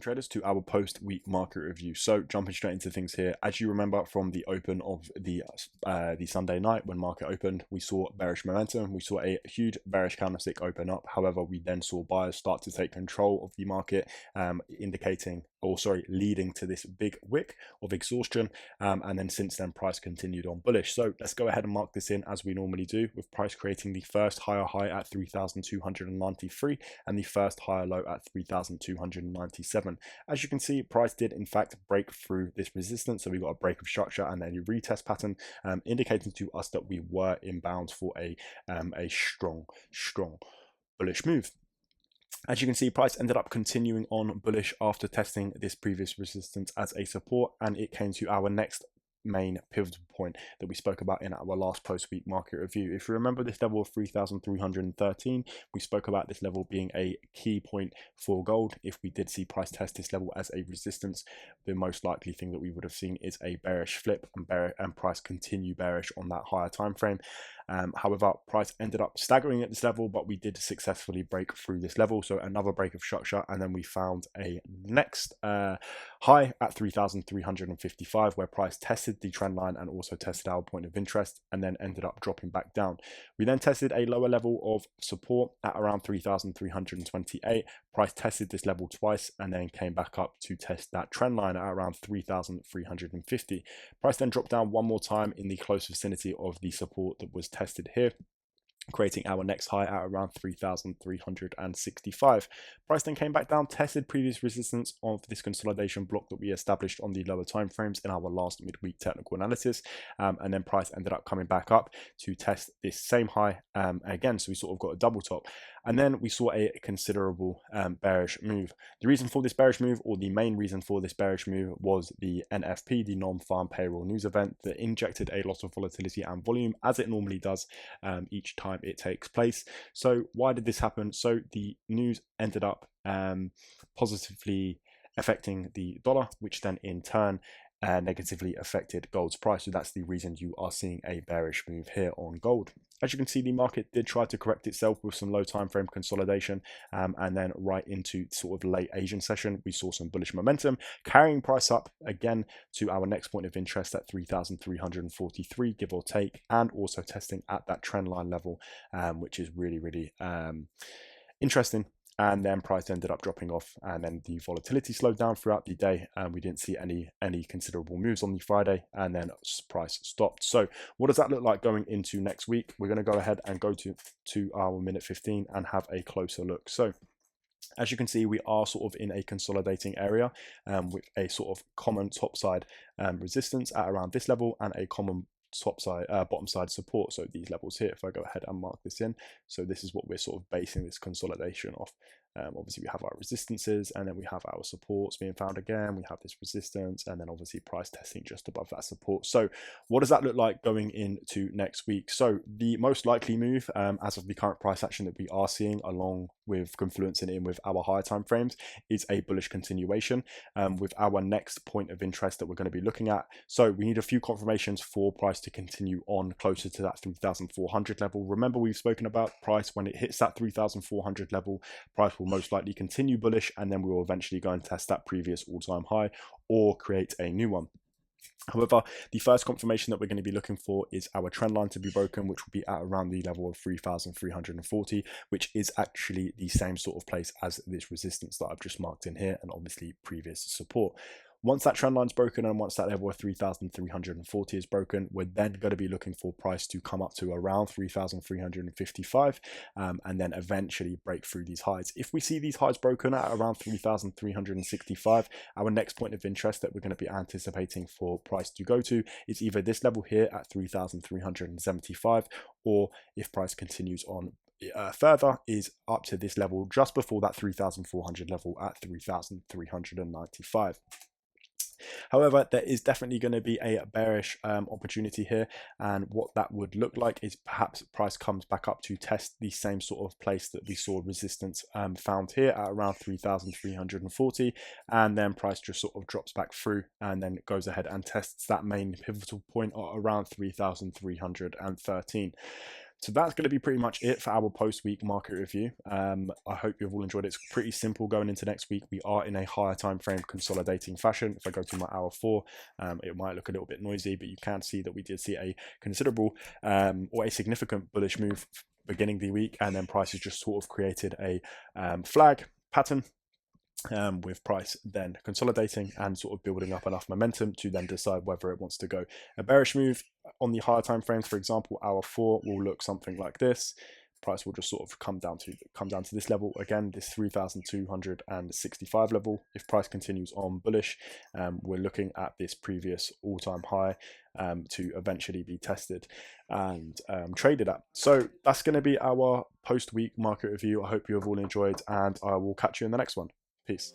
traders, to our post-week market review. So jumping straight into things here, as you remember from the open of the Sunday night when market opened, we saw bearish momentum. We saw a huge bearish candlestick open up. However, we then saw buyers start to take control of the market, leading to this big wick of exhaustion. And then since then, price continued on bullish. So let's go ahead and mark this in as we normally do, with price creating the first higher high at 3,293 and the first higher low at 3,297. As you can see, price did in fact break through this resistance. So we got a break of structure and then a retest pattern, indicating to us that we were inbound for a strong bullish move. As you can see, price ended up continuing on bullish after testing this previous resistance as a support, and it came to our next main pivotal point that we spoke about in our last post-week market review. If you remember this level of 3,313, we spoke about this level being a key point for gold. If we did see price test this level as a resistance, the most likely thing that we would have seen is a bearish flip and price continue bearish on that higher time frame. However, price ended up staggering at this level, but we did successfully break through this level. So another break of structure, and then we found a next high at 3,355, where price tested the trend line and also tested our point of interest, and then ended up dropping back down. We then tested a lower level of support at around 3,328. Price tested this level twice and then came back up to test that trend line at around 3,350. Price then dropped down one more time in the close vicinity of the support that was tested here, creating our next high at around 3,365. Price then came back down, tested previous resistance of this consolidation block that we established on the lower time frames in our last midweek technical analysis, and then price ended up coming back up to test this same high again. So we sort of got a double top, and then we saw a considerable bearish move. The reason for this bearish move, or the main reason for this bearish move, was the NFP, the non-farm payroll news event, that injected a lot of volatility and volume, as it normally does each time it takes place. So why did this happen? So the news ended up positively affecting the dollar, which then in turn negatively affected gold's price. So that's the reason you are seeing a bearish move here on gold. As you can see, the market did try to correct itself with some low time frame consolidation, and then right into sort of late Asian session, we saw some bullish momentum, carrying price up again to our next point of interest at 3,343, give or take, and also testing at that trend line level, which is really interesting. And then price ended up dropping off, and then the volatility slowed down throughout the day, and we didn't see any considerable moves on the Friday, and then price stopped. So what does that look like going into next week? We're going to go ahead and go to our minute 15 and have a closer look. So as you can see, we are sort of in a consolidating area with a sort of common top side resistance at around this level, and a common bottom side support, so these levels here. If I go ahead and mark this in, so this is what we're sort of basing this consolidation off. Obviously we have our resistances, and then we have our supports being found again, we have this resistance, and then obviously price testing just above that support. So what does that look like going into next week? So the most likely move, as of the current price action that we are seeing, along with confluencing in with our higher time frames, is a bullish continuation with our next point of interest that we're going to be looking at. So we need a few confirmations for price to continue on closer to that 3,400 level. Remember, we've spoken about price when it hits that 3,400 level, price will most likely continue bullish, and then we will eventually go and test that previous all-time high or create a new one. However, the first confirmation that we're going to be looking for is our trend line to be broken, which will be at around the level of 3,340, which is actually the same sort of place as this resistance that I've just marked in here, and obviously previous support. Once that trend line's broken, and once that level of 3,340 is broken, we're then going to be looking for price to come up to around 3,355, and then eventually break through these highs. If we see these highs broken at around 3,365, our next point of interest that we're going to be anticipating for price to go to is either this level here at 3,375, or if price continues on further, is up to this level just before that 3,400 level at 3,395. However, there is definitely going to be a bearish opportunity here, and what that would look like is perhaps price comes back up to test the same sort of place that we saw resistance found here at around 3,340, and then price just sort of drops back through and then goes ahead and tests that main pivotal point at around 3,313. So that's going to be pretty much it for our post-week market review. I hope you've all enjoyed it. It's pretty simple going into next week. We are in a higher time frame consolidating fashion. If I go to my hour 4, it might look a little bit noisy, but you can see that we did see a considerable or a significant bullish move beginning the week, and then prices just sort of created a flag pattern, with price then consolidating and sort of building up enough momentum to then decide whether it wants to go a bearish move on the higher time frames. For example, hour 4 will look something like this. Price will just sort of come down to this level again, this 3,265 level. If price continues on bullish, we're looking at this previous all-time high to eventually be tested and traded at. So that's going to be our post-week market review. I hope you have all enjoyed, and I will catch you in the next one. Peace.